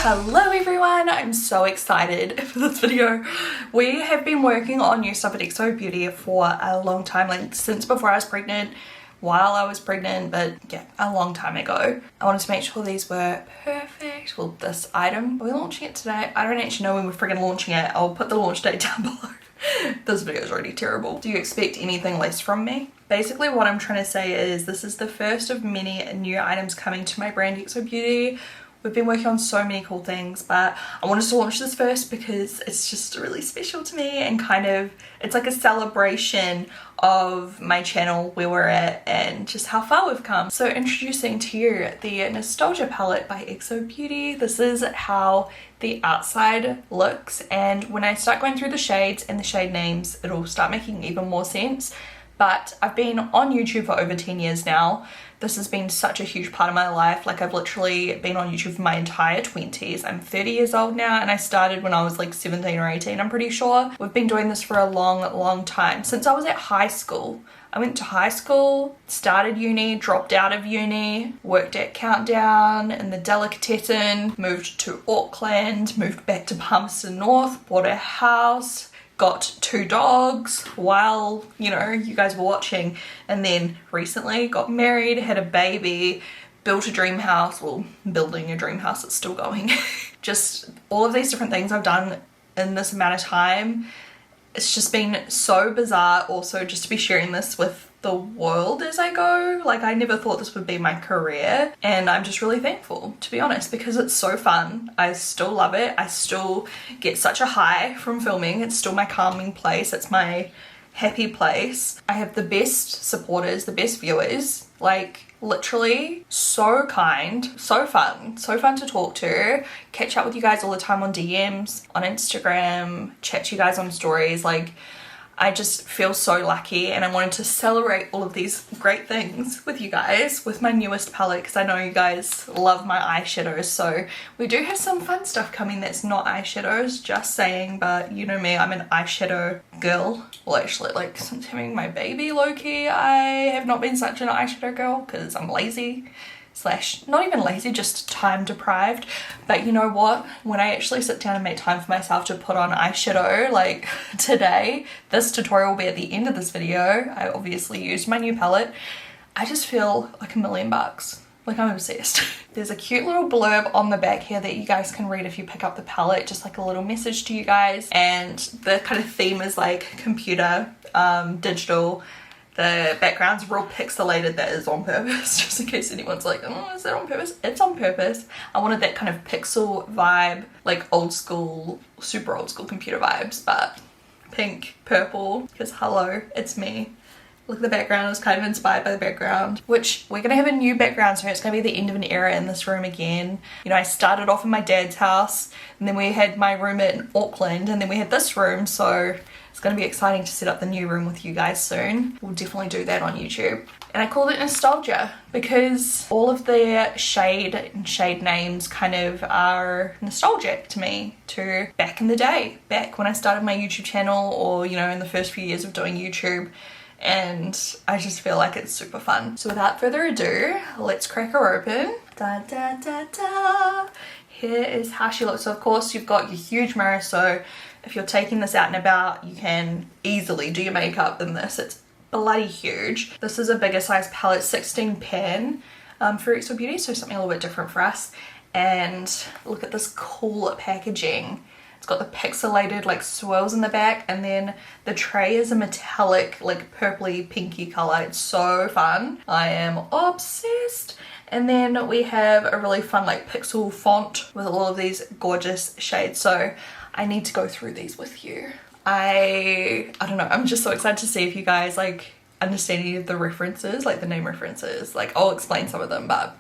Hello everyone, I'm so excited for this video. We have been working on new stuff at XO Beauty for a long time, like since before I was pregnant, while I was pregnant, but yeah, a long time ago. I wanted to make sure these were perfect. Well, this item, are we launching it today? I don't actually know when we're friggin' launching it. I'll put the launch date down below. This video is already terrible. Do you expect anything less from me? Basically what I'm trying to say is this is the first of many new items coming to my brand XO Beauty. We've been working on so many cool things, but I wanted to launch this first because it's just really special to me and kind of, it's like a celebration of my channel, where we're at, and just how far we've come. So introducing to you the Nostalgia palette by XO Beauty. This is how the outside looks, and when I start going through the shades and the shade names, it'll start making even more sense. But I've been on YouTube for over 10 years now. This has been such a huge part of my life. Like, I've literally been on YouTube for my entire 20s. I'm 30 years old now, and I started when I was like 17 or 18, I'm pretty sure. We've been doing this for a long time, since I was at high school. I went to high school, started uni, dropped out of uni, worked at Countdown and the Delicatessen, moved to Auckland, moved back to Palmerston North, bought a house, got 2 dogs while, you know, you guys were watching, and then recently got married, had a baby, built a dream house, well, building a dream house, it's still going. Just all of these different things I've done in this amount of time. It's just been so bizarre also just to be sharing this with the world as I go. Like, I never thought this would be my career, and I'm just really thankful, to be honest, because it's so fun. I still love it. I still get such a high from filming. It's still my calming place. It's my happy place. I have the best supporters, the best viewers, like literally so kind, so fun to talk to, catch up with you guys all the time on DMs, on Instagram, chat to you guys on stories. Like, I just feel so lucky, and I wanted to celebrate all of these great things with you guys with my newest palette, because I know you guys love my eyeshadows. So we do have some fun stuff coming that's not eyeshadows, just saying, but you know me, I'm an eyeshadow girl. Well, actually, like, since having my baby, low-key, I have not been such an eyeshadow girl because I'm lazy. Slash, not even lazy, just time deprived. But you know what? When I actually sit down and make time for myself to put on eyeshadow, like today, this tutorial will be at the end of this video. I obviously used my new palette. I just feel like $1,000,000. Like, I'm obsessed. There's a cute little blurb on the back here that you guys can read if you pick up the palette, just like a little message to you guys. And the kind of theme is like computer, digital. The background's real pixelated. That is on purpose, just in case anyone's like, oh, is that on purpose? It's on purpose. I wanted that kind of pixel vibe, like old school, super old school computer vibes, but pink, purple, because hello, it's me. Look at the background, I was kind of inspired by the background, which we're gonna have a new background soon. It's gonna be the end of an era in this room again. You know, I started off in my dad's house, and then we had my room in Auckland, and then we had this room, so it's going to be exciting to set up the new room with you guys soon. We'll definitely do that on YouTube. And I called it Nostalgia because all of the shade and shade names kind of are nostalgic to me, to back in the day, back when I started my YouTube channel, or, you know, in the first few years of doing YouTube. And I just feel like it's super fun. So without further ado, let's crack her open. Da da da da. Here is how she looks. So of course you've got your huge mirror, so if you're taking this out and about, you can easily do your makeup in this. It's bloody huge. This is a bigger size palette, 16 pan for XO Beauty, so something a little bit different for us. And look at this cool packaging. It's got the pixelated like swirls in the back, and then the tray is a metallic like purpley pinky color. It's so fun. I am obsessed. And then we have a really fun like pixel font with all of these gorgeous shades. So I need to go through these with you. I don't know, I'm just so excited to see if you guys like understand any of the references, like the name references. Like, I'll explain some of them, but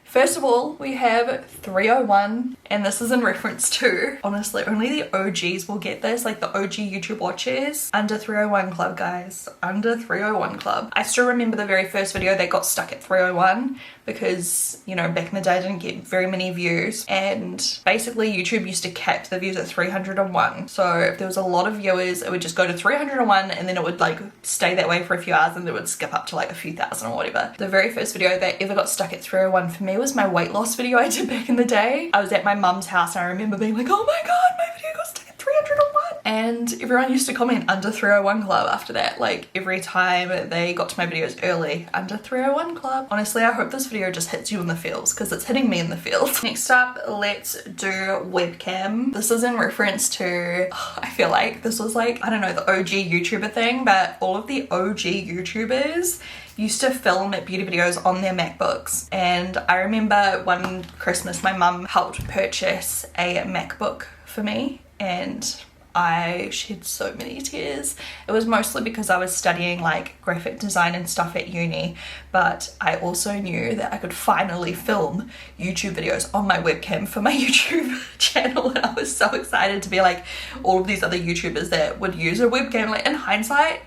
first of all, we have 301, and this is in reference to, honestly, only the OGs will get this, like the OG YouTube watchers. Under 301 Club, guys. Under 301 Club. I still remember the very first video that got stuck at 301 because, you know, back in the day I didn't get very many views, and basically YouTube used to cap the views at 301. So if there was a lot of viewers, it would just go to 301, and then it would like stay that way for a few hours, and it would skip up to like a few thousand or whatever. The very first video that ever got stuck at 301 for me was my weight loss video I did back in the day. I was at my mum's house and I remember being like, oh my god, my video got stuck at 301. And everyone used to comment under 301 club after that. Like every time they got to my videos early, under 301 club. Honestly, I hope this video just hits you in the feels because it's hitting me in the feels. Next up, let's do webcam. This is in reference to, I feel like this was like, I don't know, the OG YouTuber thing, but all of the OG YouTubers used to film beauty videos on their MacBooks. And I remember one Christmas my mum helped purchase a MacBook for me and I shed so many tears. It was mostly because I was studying like graphic design and stuff at uni, but I also knew that I could finally film YouTube videos on my webcam for my YouTube channel, and I was so excited to be like all of these other YouTubers that would use a webcam. Like in hindsight,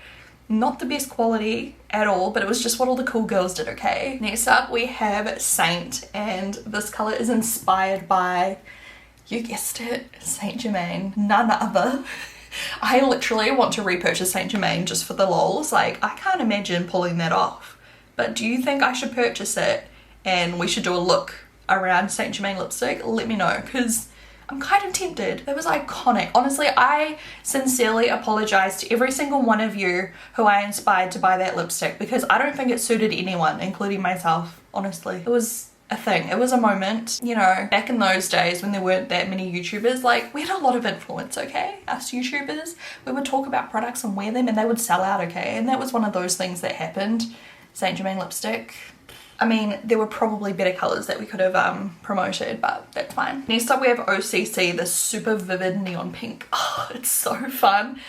not the best quality at all, but it was just what all the cool girls did, okay? Next up we have Saint, and this color is inspired by, you guessed it, Saint Germain, none other. I literally want to repurchase Saint Germain just for the lols. Like I can't imagine pulling that off, but do you think I should purchase it and we should do a look around Saint Germain lipstick? Let me know, because I'm kind of tempted. It was iconic. Honestly, I sincerely apologize to every single one of you who I inspired to buy that lipstick, because I don't think it suited anyone, including myself, honestly. It was a thing. It was a moment. You know, back in those days when there weren't that many YouTubers, like we had a lot of influence, okay? Us YouTubers, we would talk about products and wear them and they would sell out, okay? And that was one of those things that happened. Saint Germain lipstick. I mean, there were probably better colours that we could have promoted, but that's fine. Next up we have OCC, this super vivid neon pink. Oh, it's so fun.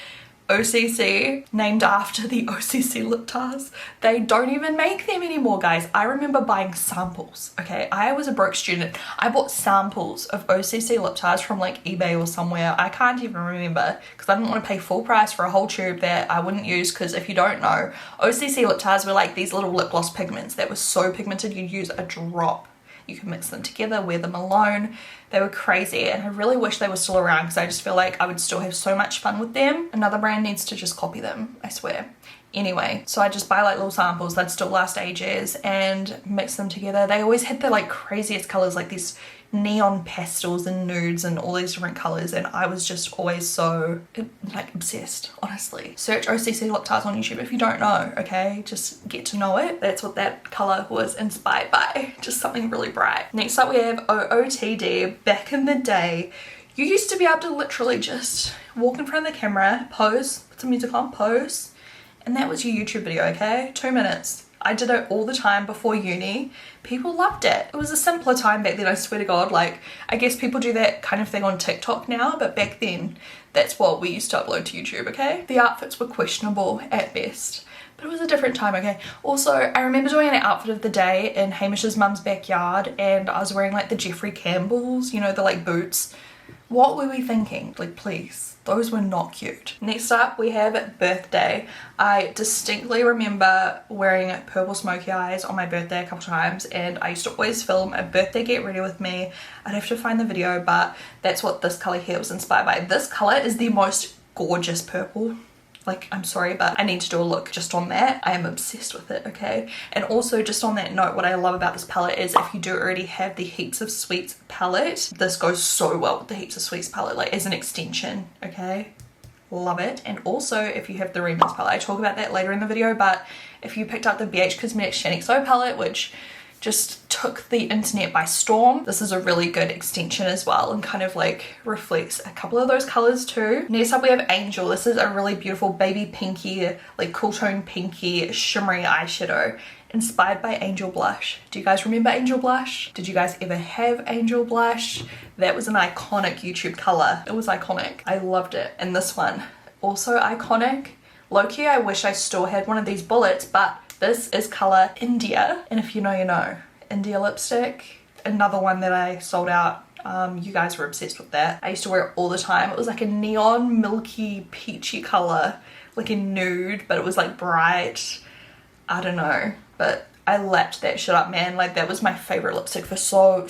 OCC, named after the OCC lip tars. They don't even make them anymore, guys. I remember buying samples, okay? I was a broke student. I bought samples of OCC lip tars from like eBay or somewhere. I can't even remember because I didn't want to pay full price for a whole tube that I wouldn't use, because if you don't know, OCC lip tars were like these little lip gloss pigments that were so pigmented you'd use a drop. You can mix them together, wear them alone. They were crazy, and I really wish they were still around because I just feel like I would still have so much fun with them. Another brand needs to just copy them, I swear. Anyway, so I just buy like little samples that still last ages and mix them together. They always had the like craziest colors, like these neon pastels and nudes and all these different colors, and I was just always so like obsessed, honestly. Search OCC lip tars on YouTube if you don't know, okay? Just get to know it. That's what that color was inspired by, just something really bright. Next up we have OOTD. Back in the day, you used to be able to literally just walk in front of the camera, pose, put some music on, pose, and that was your YouTube video, okay? 2 minutes. I did it all the time before uni. People loved it. It was a simpler time back then, I swear to God. Like, I guess people do that kind of thing on TikTok now, but back then, that's what we used to upload to YouTube, okay? The outfits were questionable at best, but it was a different time, okay? Also, I remember doing an outfit of the day in Hamish's mum's backyard, and I was wearing like the Jeffrey Campbells, you know, the like boots. What were we thinking? Like, please. Those were not cute. Next up we have birthday. I distinctly remember wearing purple smoky eyes on my birthday a couple times, and I used to always film a birthday get ready with me. I'd have to find the video, but that's what this color here was inspired by. This color is the most gorgeous purple. Like, I'm sorry, but I need to do a look just on that. I am obsessed with it, okay? And also, just on that note, what I love about this palette is if you do already have the Heaps of Sweets palette, this goes so well with the Heaps of Sweets palette, like as an extension, okay? Love it. And also, if you have the Remix palette, I talk about that later in the video, but if you picked up the BH Cosmetics Shaaanxo palette, which just took the internet by storm, this is a really good extension as well, and kind of like reflects a couple of those colors too. Next up we have Angel. This is a really beautiful baby pinky, like cool tone pinky shimmery eyeshadow inspired by Angel blush. Do you guys remember Angel blush? Did you guys ever have Angel blush? That was an iconic YouTube color. It was iconic. I loved it. And this one, also iconic. Low-key, I wish I still had one of these bullets, but this is color India, and if you know, you know. India lipstick, another one that I sold out. You guys were obsessed with that. I used to wear it all the time. It was like a neon milky peachy color, like a nude, but it was like bright. I don't know, but I lapped that shit up, man. Like, that was my favorite lipstick for so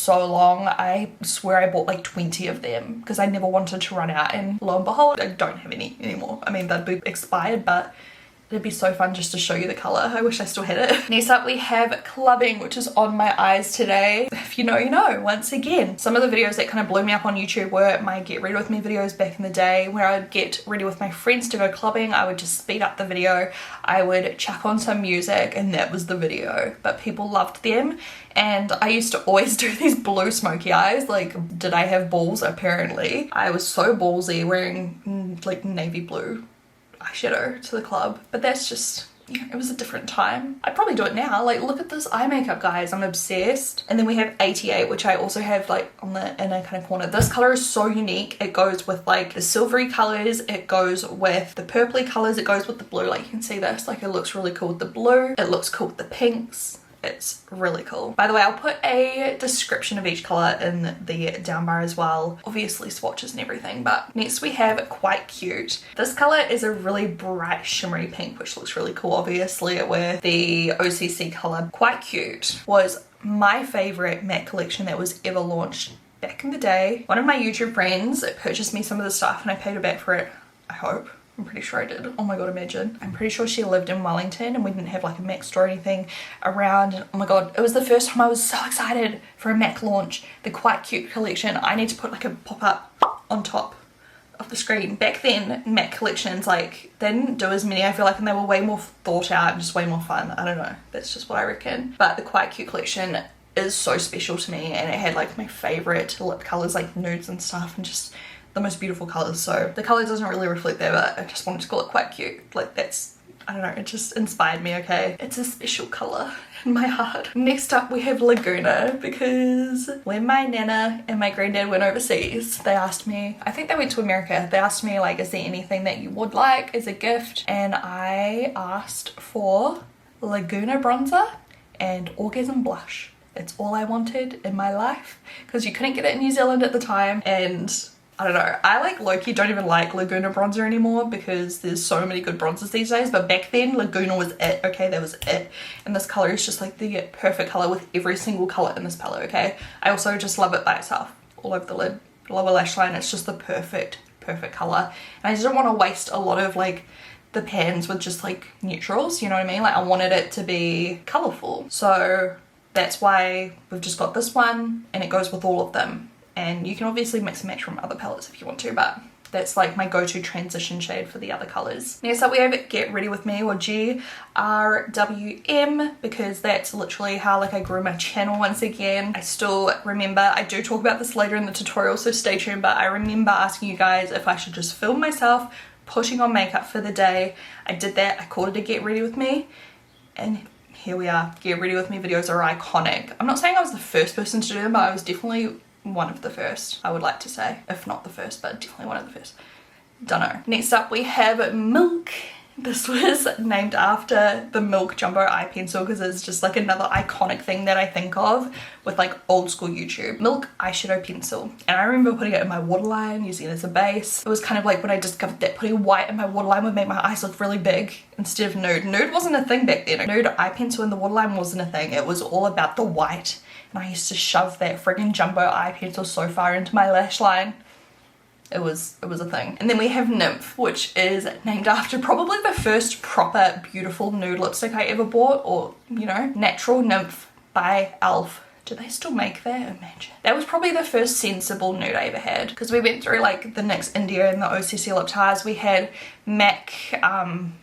long. I swear I bought like 20 of them because I never wanted to run out, and lo and behold, I don't have any anymore. I mean, they'd be expired, but It'd be so fun just to show you the colour. I wish I still had it. Next up we have clubbing, which is on my eyes today. If you know, you know. Once again, some of the videos that kind of blew me up on YouTube were my get ready with me videos back in the day, where I would get ready with my friends to go clubbing. I would just speed up the video. I would chuck on some music and that was the video. But people loved them. And I used to always do these blue smoky eyes. Like, did I have balls? Apparently. I was so ballsy wearing like navy blue eyeshadow to the club, but that's just, you know, it was a different time. I'd probably do it now. Like, look at this eye makeup, guys. I'm obsessed. And then we have 88, which I also have like on the inner kind of corner. This color is so unique. It goes with like the silvery colors, it goes with the purpley colors, it goes with the blue. Like, you can see this, like, it looks really cool with the blue, it looks cool with the pinks. It's really cool. By the way, I'll put a description of each color in the down bar as well. Obviously swatches and everything. But next we have Quite Cute. This color is a really bright shimmery pink, which looks really cool, obviously, with the OCC color. Quite Cute was my favorite matte collection that was ever launched back in the day. One of my YouTube friends purchased me some of the stuff and I paid her back for it, I hope. I'm pretty sure I did. Oh my god, imagine. I'm pretty sure she lived in Wellington and we didn't have like a MAC store or anything around. And oh my god, it was the first time I was so excited for a MAC launch. The Quite Cute collection. I need to put like a pop-up on top of the screen. Back then, MAC collections, like, they didn't do as many, I feel like, and they were way more thought out and just way more fun. I don't know. That's just what I reckon. But the Quite Cute collection is so special to me, and it had like my favorite lip colors, like nudes and stuff, and just the most beautiful colors. So the color doesn't really reflect that, but I just wanted to call it Quite Cute. Like, that's, I don't know, it just inspired me, okay? It's a special color in my heart. Next up we have Laguna, because when my nana and my granddad went overseas, they asked me, I think they went to America, they asked me like, is there anything that you would like as a gift? And I asked for Laguna bronzer and Orgasm blush. It's all I wanted in my life, because you couldn't get it in New Zealand at the time, and I don't know, I like low-key don't even like Laguna bronzer anymore because there's so many good bronzers these days, but back then Laguna was it, okay? That was it. And this color is just like the perfect color with every single color in this palette, okay? I also just love it by itself, all over the lid, lower lash line. It's just the perfect color. And I didn't want to waste a lot of like the pans with just like neutrals, you know what I mean? Like, I wanted it to be colorful. So that's why we've just got this one, and it goes with all of them. And you can obviously mix and match from other palettes if you want to, but that's like my go-to transition shade for the other colors. Next up we have Get Ready With Me, or GRWM, because that's literally how like I grew my channel once again. I still remember, I do talk about this later in the tutorial, so stay tuned, but I remember asking you guys if I should just film myself putting on makeup for the day. I did that, I called it a Get Ready With Me, and here we are. Get Ready With Me videos are iconic. I'm not saying I was the first person to do them, but I was definitely one of the first, I would like to say. If not the first, but definitely one of the first. Dunno. Next up we have Milk. This was named after the Milk Jumbo eye pencil, because it's just like another iconic thing that I think of with like old school YouTube. Milk eyeshadow pencil. And I remember putting it in my waterline, using it as a base. It was kind of like when I discovered that putting white in my waterline would make my eyes look really big instead of nude. Nude wasn't a thing back then. Nude eye pencil in the waterline wasn't a thing. It was all about the white. And I used to shove that friggin' jumbo eye pencil so far into my lash line. It was a thing. And then we have Nymph, which is named after probably the first proper beautiful nude lipstick I ever bought, or, you know, Natural Nymph by e.l.f. Do they still make that? Imagine. That was probably the first sensible nude I ever had, because we went through like the NYX India and the OCC lip tars. We had MAC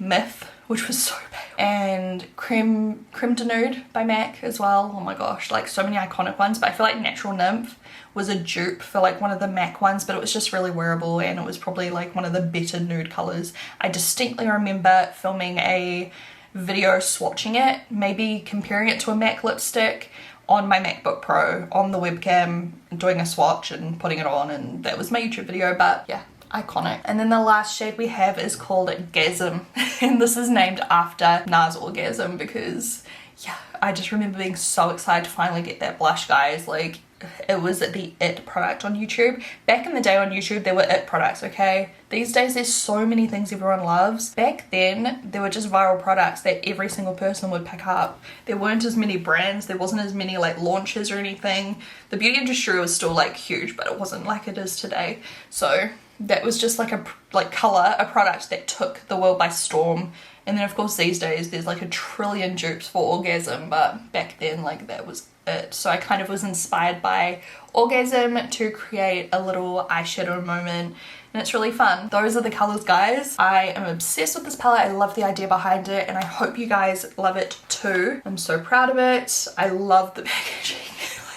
Myth, which was so bad, and Creme de Nude by MAC as well. Oh my gosh, like so many iconic ones. But I feel like Natural Nymph was a dupe for like one of the MAC ones, but it was just really wearable, and it was probably like one of the better nude colors. I distinctly remember filming a video swatching it, maybe comparing it to a MAC lipstick on my MacBook Pro on the webcam, doing a swatch and putting it on, and that was my YouTube video. But yeah, iconic. And then the last shade we have is called Gasm, and this is named after Nas Orgasm, because yeah, I just remember being so excited to finally get that blush, guys. Like, it was the it product on YouTube. Back in the day on YouTube, there were it products, okay? These days there's so many things everyone loves. Back then, there were just viral products that every single person would pick up. There weren't as many brands, there wasn't as many like launches or anything. The beauty industry was still like huge, but it wasn't like it is today. So that was just like a product that took the world by storm And then of course these days there's like a trillion dupes for Orgasm, but back then like that was it. So I kind of was inspired by Orgasm to create a little eyeshadow moment, and it's really fun. Those are the colors, guys. I am obsessed with this palette. I love the idea behind it, and I hope you guys love it too. I'm so proud of it. I love the packaging.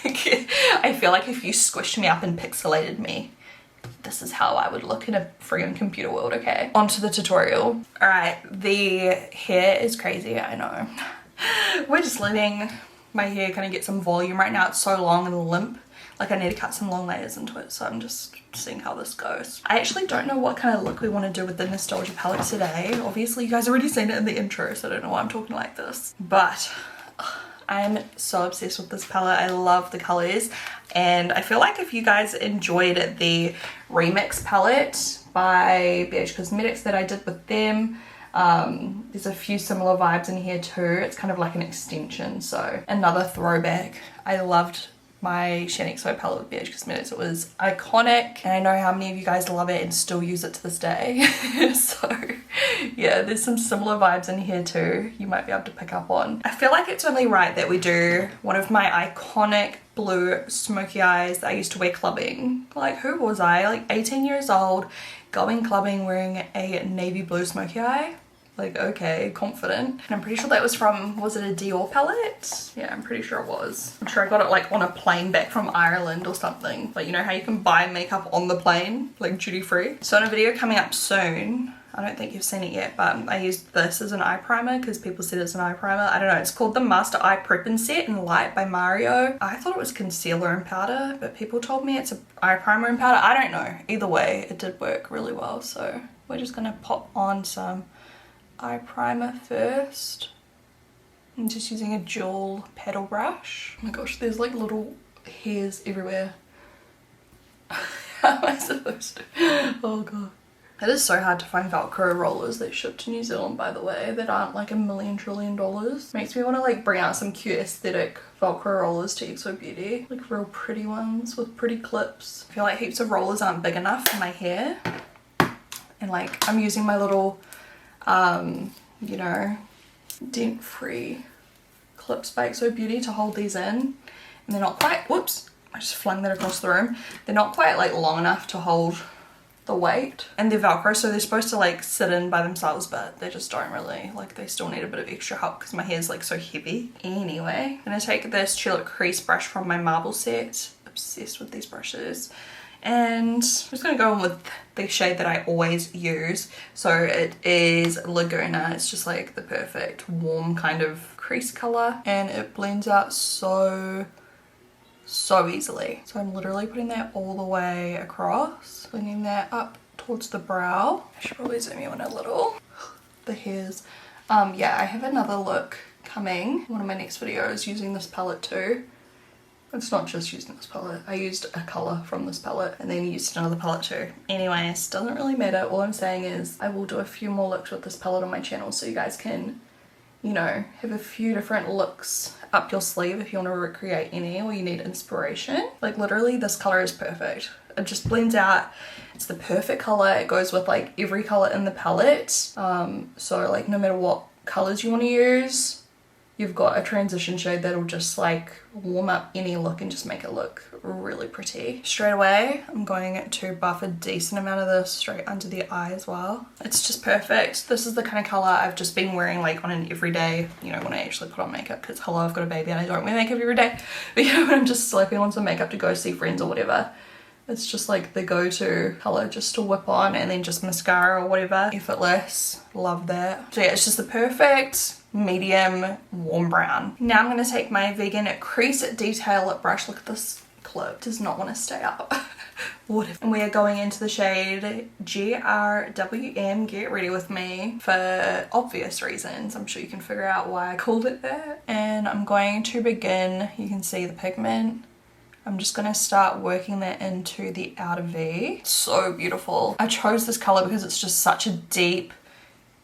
Like, I feel like if you squished me up and pixelated me, this is how I would look in a friggin' computer world, okay? On to the tutorial. All right, the hair is crazy, I know. We're just letting my hair kind of get some volume right now. It's so long and limp. Like I need to cut some long layers into it, so I'm just seeing how this goes. I actually don't know what kind of look we want to do with the nostalgia palette today. Obviously you guys already seen it in the intro, so I don't know why I'm talking like this. But I'm so obsessed with this palette. I love the colors, and I feel like if you guys enjoyed the remix palette by BH Cosmetics that I did with them, there's a few similar vibes in here too. It's kind of like an extension, so another throwback. I loved my Shaaanxo palette with BH Cosmetics. It was iconic, and I know how many of you guys love it and still use it to this day. So yeah, there's some similar vibes in here too you might be able to pick up on. I feel like it's only right that we do one of my iconic blue smoky eyes that I used to wear clubbing. Like, who was I? Like 18 years old, going clubbing wearing a navy blue smoky eye. Like, okay, confident. And I'm pretty sure that was from, was it a Dior palette? Yeah, I'm pretty sure it was. I'm sure I got it like on a plane back from Ireland or something. Like, you know how you can buy makeup on the plane, like duty free? So in a video coming up soon, I don't think you've seen it yet, but I used this as an eye primer because people said it's an eye primer. I don't know, it's called the Master Eye Prep Set in Light by Mario. I thought it was concealer and powder, but people told me it's an eye primer and powder. I don't know. Either way, it did work really well. So we're just gonna pop on some eye primer first. I'm just using a dual paddle brush. Oh my gosh, there's like little hairs everywhere. How am I supposed to? Oh god. It is so hard to find Velcro rollers that ship to New Zealand, by the way, that aren't like $1 million trillion. Makes me want to like bring out some cute aesthetic Velcro rollers to XO Beauty. Like real pretty ones with pretty clips. I feel like heaps of rollers aren't big enough for my hair. And like I'm using my little you know, dent-free clips by XO Beauty to hold these in, and they're not quite, whoops, I just flung that across the room. They're not quite like long enough to hold the weight, and they're Velcro, so they're supposed to like sit in by themselves, but they just don't really, like they still need a bit of extra help because my hair's like so heavy. Anyway, I'm gonna take this Tulip Crease brush from my marble set. Obsessed with these brushes. And I'm just going to go in with the shade that I always use. So it is Laguna. It's just like the perfect warm kind of crease color, and it blends out so easily. So I'm literally putting that all the way across, bringing that up towards the brow. I should probably zoom you in a little. The hairs. Yeah, I have another look coming. One of my next videos using this palette too. It's not just using this palette. I used a colour from this palette and then used another palette too. Anyways, doesn't really matter. All I'm saying is I will do a few more looks with this palette on my channel so you guys can, you know, have a few different looks up your sleeve if you want to recreate any or you need inspiration. Like literally this colour is perfect. It just blends out. It's the perfect colour. It goes with like every colour in the palette. So like no matter what colours you want to use, you've got a transition shade that'll just like warm up any look and just make it look really pretty. Straight away, I'm going to buff a decent amount of this straight under the eye as well. It's just perfect. This is the kind of colour I've just been wearing like on an everyday, you know, when I actually put on makeup, because hello, I've got a baby and I don't wear makeup every day. But you know, when I'm just slapping on some makeup to go see friends or whatever, it's just like the go-to colour just to whip on, and then just mascara or whatever. Effortless. Love that. So yeah, it's just the perfect medium warm brown. Now I'm going to take my vegan crease detail lip brush. Look at this clip. Does not want to stay up. Whatever. And we are going into the shade GRWM. Get ready with me, for obvious reasons. I'm sure you can figure out why I called it that. And I'm going to begin, you can see the pigment. I'm just going to start working that into the outer V. So beautiful. I chose this color because it's just such a deep,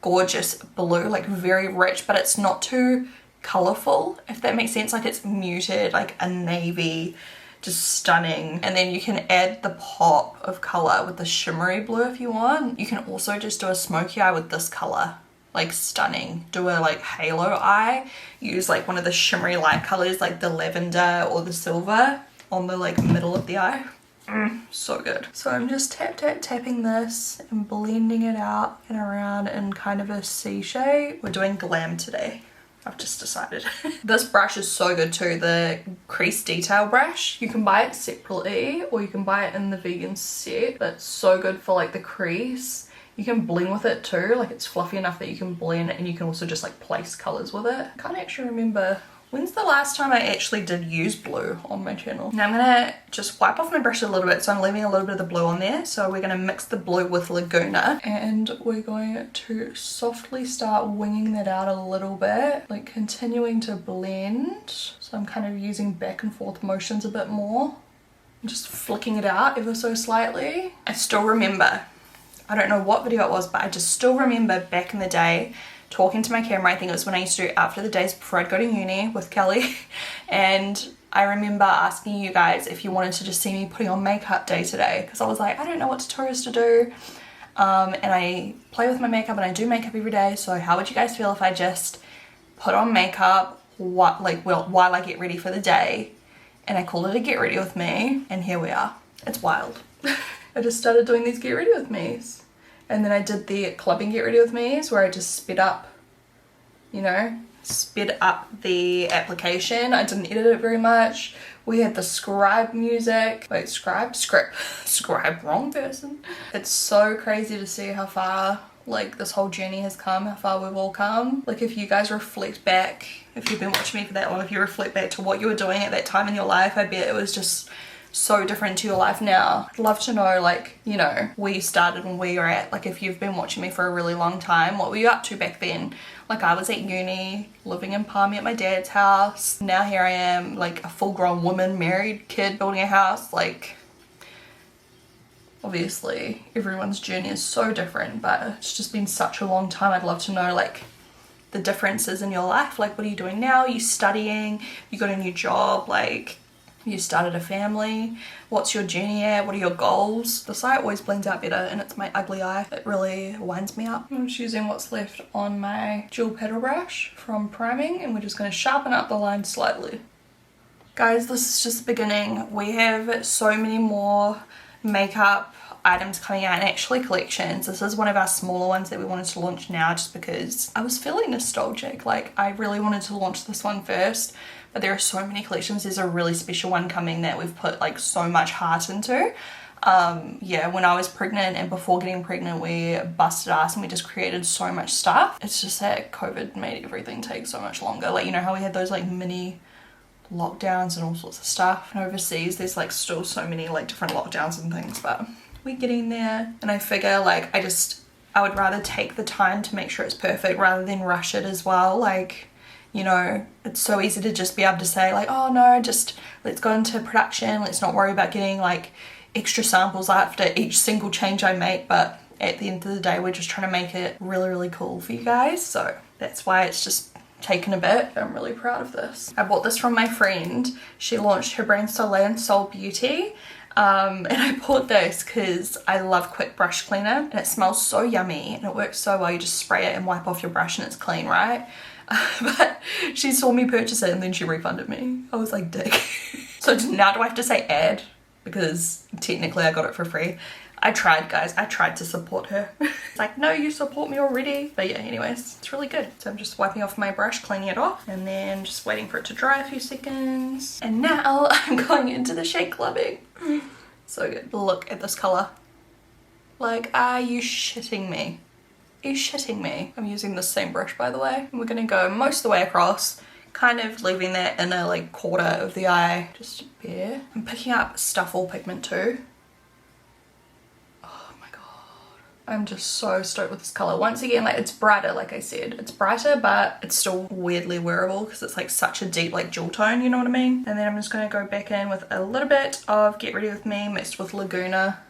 gorgeous blue, like very rich, but it's not too colorful, if that makes sense. Like it's muted, like a navy, just stunning. And then you can add the pop of color with the shimmery blue if you want. You can also just do a smoky eye with this color. like stunning, do a like halo eye, use like one of the shimmery light colors like the lavender or the silver on the like middle of the eye. So good. So I'm just tapping this and blending it out and around in kind of a C shape. We're doing glam today, I've just decided. This brush is so good too, the crease detail brush. You can buy it separately or you can buy it in the vegan set. That's so good for like the crease. You can blend with it too, like it's fluffy enough that you can blend and you can also just like place colors with it. I can't actually remember when's the last time I actually did use blue on my channel. Now I'm gonna just wipe off my brush a little bit, so I'm leaving a little bit of the blue on there. So we're gonna mix the blue with Laguna and we're going to softly start winging that out a little bit, like continuing to blend. So I'm kind of using back and forth motions a bit more. I'm just flicking it out ever so slightly. I still remember, I don't know what video it was, but I just still remember back in the day talking to my camera. I think it was when I used to do After the Days before I'd go to uni with Kelly, and I remember asking you guys if you wanted to just see me putting on makeup day to day, because I was like, I don't know what tutorials to do, and I play with my makeup and I do makeup every day, so how would you guys feel if I just put on makeup while I get ready for the day? And I called it a get ready with me, and here we are. It's wild. I just started doing these get ready with me's. And then I did the clubbing get ready with me's where I just sped up, you know, sped up the application. I didn't edit it very much. We had the scribe music. Wait, scribe, wrong person. It's so crazy to see how far like this whole journey has come, how far we've all come. Like if you guys reflect back, if you've been watching me for that long, if you reflect back to what you were doing at that time in your life, I bet it was just so different to your life now. I'd love to know, like, you know, where you started and where you're at. Like if you've been watching me for a really long time, what were you up to back then? Like I was at uni, living in Palmy at my dad's house. Now here I am, like a full-grown woman, married, kid, building a house. Like obviously everyone's journey is so different, but it's just been such a long time. I'd love to know like the differences in your life. Like what are you doing now? Are you studying? You got a new job? Like you started a family? What's your journey at? What are your goals? The side always blends out better and it's my ugly eye. It really winds me up. I'm just using what's left on my dual paddle brush from priming, and we're just going to sharpen up the line slightly. Guys, this is just the beginning. We have so many more makeup items coming out, and actually collections. This is one of our smaller ones that we wanted to launch now just because I was feeling nostalgic. Like I really wanted to launch this one first, but there are so many collections. There's a really special one coming that we've put like so much heart into. Yeah, when I was pregnant and before getting pregnant, we busted ass and we just created so much stuff. It's just that COVID made everything take so much longer. Like, you know how we had those like mini lockdowns and all sorts of stuff, and overseas there's like still so many like different lockdowns and things, but we're getting there. And I figure like I would rather take the time to make sure it's perfect rather than rush it as well. Like, you know, it's so easy to just be able to say like, oh no, just let's go into production, let's not worry about getting like extra samples after each single change I make. But at the end of the day, we're just trying to make it really, really cool for you guys. So that's why it's just taken a bit. I'm really proud of this. I bought this from my friend. She launched her brand Soul Beauty. And I bought this because I love quick brush cleaner and it smells so yummy and it works so well. You just spray it and wipe off your brush and it's clean, right? But she saw me purchase it and then she refunded me. I was like, dick. So now do I have to say ad? Because technically I got it for free. I tried, guys. I tried to support her. It's like, no, you support me already. But yeah, anyways, it's really good. So I'm just wiping off my brush, cleaning it off, and then just waiting for it to dry a few seconds. And now I'm going into the shade clubbing. So good. Look at this color. Like, are you shitting me? Are you shitting me? I'm using the same brush, by the way. And we're gonna go most of the way across, kind of leaving that inner like quarter of the eye just bare. I'm picking up Stuffle pigment too. I'm just so stoked with this color. Once again, like it's brighter, like I said. It's brighter, but it's still weirdly wearable because it's like such a deep like jewel tone, you know what I mean? And then I'm just gonna go back in with a little bit of Get Ready With Me mixed with Laguna.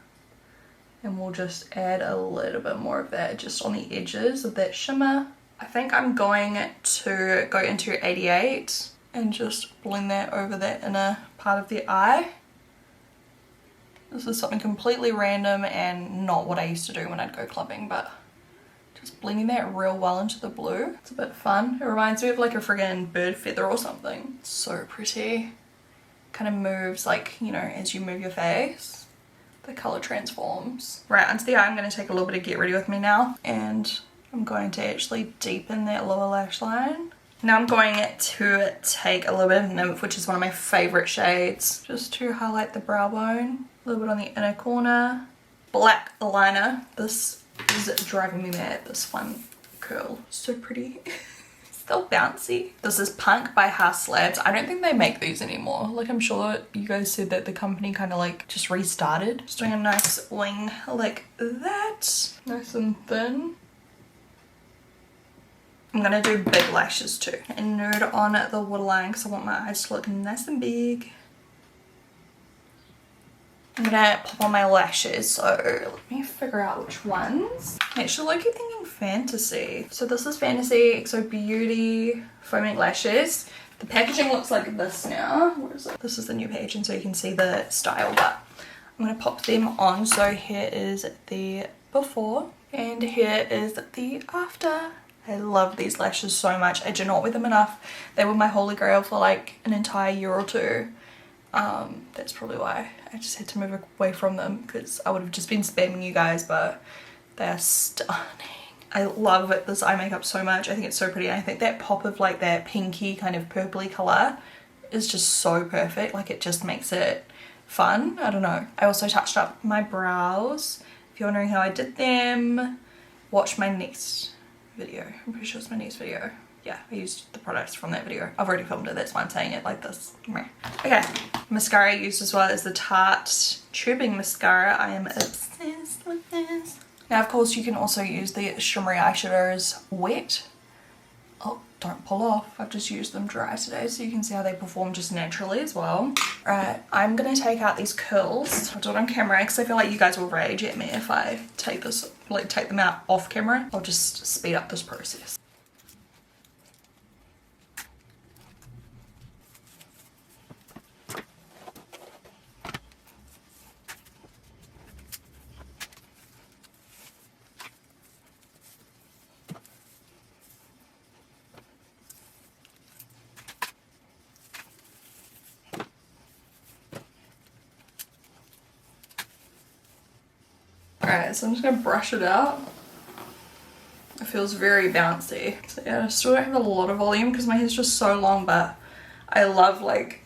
And we'll just add a little bit more of that just on the edges of that shimmer. I think I'm going to go into 88 and just blend that over that inner part of the eye. This is something completely random and not what I used to do when I'd go clubbing, but Just blending that real well into the blue. It's a bit fun. It reminds me of like a friggin' bird feather or something. So pretty. Kind of moves like, you know, as you move your face, the color transforms. Right, onto the eye, I'm going to take a little bit of Get Ready With Me now, and I'm going to actually deepen that lower lash line. Now I'm going to take a little bit of Nymph, which is one of my favorite shades, just to highlight the brow bone. A little bit on the inner corner. Black liner. This is driving me mad, this one curl. So pretty. So bouncy. This is Punk by Slabs. I don't think they make these anymore. Like, I'm sure you guys said that the company kind of like just restarted. Just doing a nice wing like that. Nice and thin. I'm gonna do big lashes too. And nude on the waterline because I want my eyes to look nice and big. I'm gonna pop on my lashes, so let me figure out which ones. I'm actually like thinking Fantasy. So this is Fantasy XO Beauty foaming lashes. The packaging looks like this now. What is it? This is the new packaging so you can see the style, but I'm gonna pop them on. So here is the before and here is the after. I love these lashes so much. I do not wear them enough. They were my holy grail for like an entire year or two. That's probably why I just had to move away from them, because I would have just been spamming you guys, but they're stunning. I love this eye makeup so much. I think it's so pretty. And I think that pop of like that pinky kind of purpley color is just so perfect. Like, it just makes it fun. I don't know. I also touched up my brows. If you're wondering how I did them, watch my next video. I'm pretty sure it's my next video. Yeah, I used the products from that video. I've already filmed it, that's why I'm saying it like this. Okay, mascara I used as well as the Tarte tubing mascara. I am obsessed with this. Now, of course, you can also use the Shimmery eyeshadows wet. Oh, don't pull off. I've just used them dry today, so you can see how they perform just naturally as well. Alright, I'm gonna take out these curls. I'll do it on camera because I feel like you guys will rage at me if I take them out off camera. I'll just speed up this process. Alright, so I'm just gonna brush it out. It feels very bouncy. So yeah, I still don't have a lot of volume because my hair's just so long, but I love like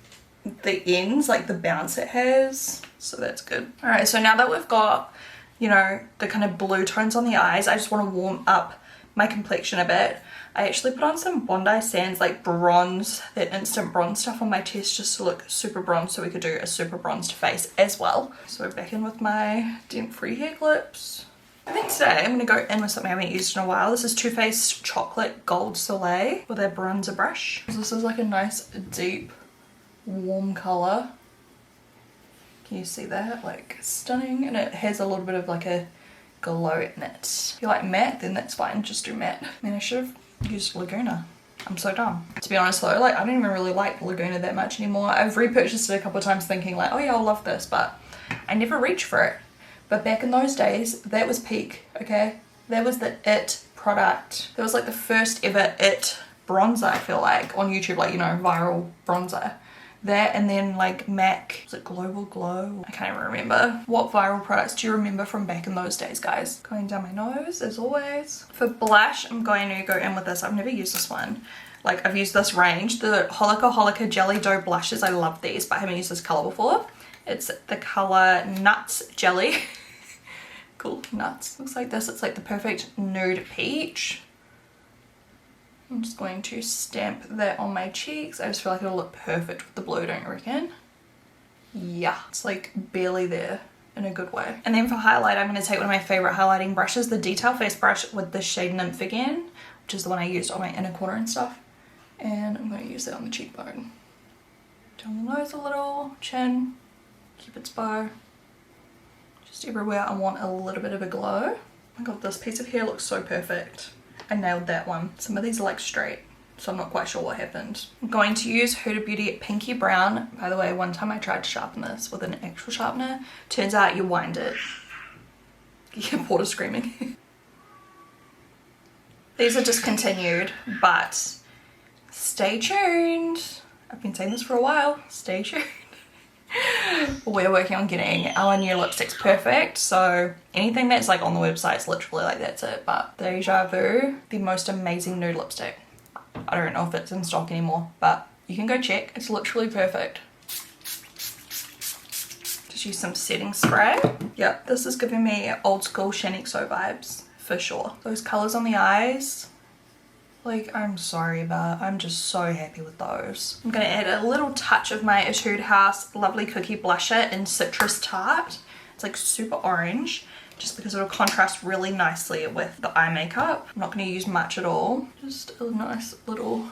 the ends, like the bounce it has. So that's good. Alright, so now that we've got, you know, the kind of blue tones on the eyes, I just want to warm up my complexion a bit. I actually put on some Bondi Sands like bronze, that instant bronze stuff on my chest just to look super bronze, so we could do a super bronzed face as well. So back in with my dent free hair clips. I think today I'm going to go in with something I haven't used in a while. This is Too Faced Chocolate Gold Soleil with a bronzer brush. This is like a nice deep warm colour. Can you see that? Like, stunning. And it has a little bit of like a glow in it. If you like matte, then that's fine, just do matte. I mean, I should have used Laguna. I'm so dumb. To be honest though, like, I don't even really like Laguna that much anymore. I've repurchased it a couple of times thinking like, oh yeah, I'll love this, but I never reach for it. But back in those days, that was peak, okay? That was the it product. That was like the first ever it bronzer, I feel like, on YouTube, like, you know, viral bronzer. That, and then like MAC, was it Global Glow? I can't even remember. What viral products do you remember from back in those days, guys? Going down my nose, as always. For blush, I'm going to go in with this. I've never used this one. Like, I've used this range, the Holika Jelly Dough blushes. I love these, but I haven't used this color before. It's the color Nuts Jelly. Cool, nuts. Looks like this. It's like the perfect nude peach. I'm just going to stamp that on my cheeks. I just feel like it'll look perfect with the blue, don't you reckon? Yeah, it's like barely there in a good way. And then for highlight, I'm going to take one of my favorite highlighting brushes, the Detail Face brush with the shade Nymph again, which is the one I used on my inner corner and stuff. And I'm going to use that on the cheekbone. Down the nose a little, chin, cupid's bow. Just everywhere I want a little bit of a glow. Oh my god, this piece of hair looks so perfect. I nailed that one. Some of these are like straight, so I'm not quite sure what happened. I'm going to use Huda Beauty Pinky Brown. By the way, one time I tried to sharpen this with an actual sharpener. Turns out you wind it. You hear Porter screaming. These are discontinued, but stay tuned. I've been saying this for a while. Stay tuned. We're working on getting our new lipsticks perfect, so anything that's like on the website is literally like that's it. But Deja Vu, the most amazing nude lipstick. I don't know if it's in stock anymore, but you can go check. It's literally perfect. Just use some setting spray. Yep, this is giving me old school Shaaanxo vibes for sure. Those colors on the eyes, like, I'm sorry, but I'm just so happy with those. I'm gonna add a little touch of my Etude House Lovely Cookie Blusher in Citrus Tart. It's like super orange, just because it'll contrast really nicely with the eye makeup. I'm not gonna use much at all. Just a nice little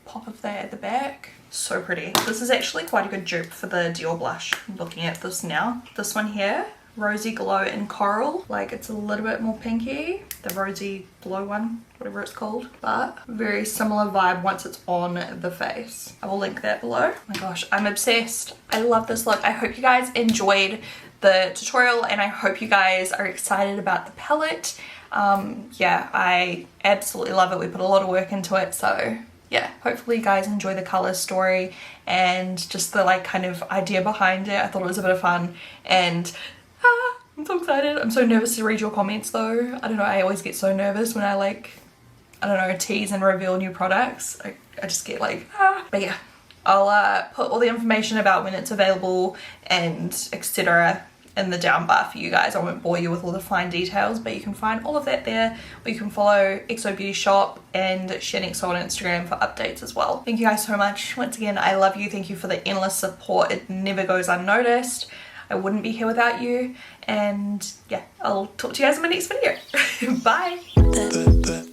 pop of that at the back. So pretty. This is actually quite a good dupe for the Dior blush. I'm looking at this now. This one here, Rosy Glow in Coral. Like, it's a little bit more pinky. The Rosy Glow one, whatever it's called. But very similar vibe once it's on the face. I will link that below. Oh my gosh, I'm obsessed. I love this look. I hope you guys enjoyed the tutorial and I hope you guys are excited about the palette. Yeah, I absolutely love it. We put a lot of work into it, so yeah, hopefully you guys enjoy the color story and just the like kind of idea behind it. I thought it was a bit of fun, and I'm so excited. I'm so nervous to read your comments though. I don't know, I always get so nervous when I like, I don't know, tease and reveal new products. I just get like, But yeah, I'll put all the information about when it's available and etc. in the down bar for you guys. I won't bore you with all the fine details, but you can find all of that there, or you can follow XO Beauty Shop and Shaaanxo on Instagram for updates as well. Thank you guys so much. Once again, I love you. Thank you for the endless support. It never goes unnoticed. I wouldn't be here without you. And yeah, I'll talk to you guys in my next video. Bye.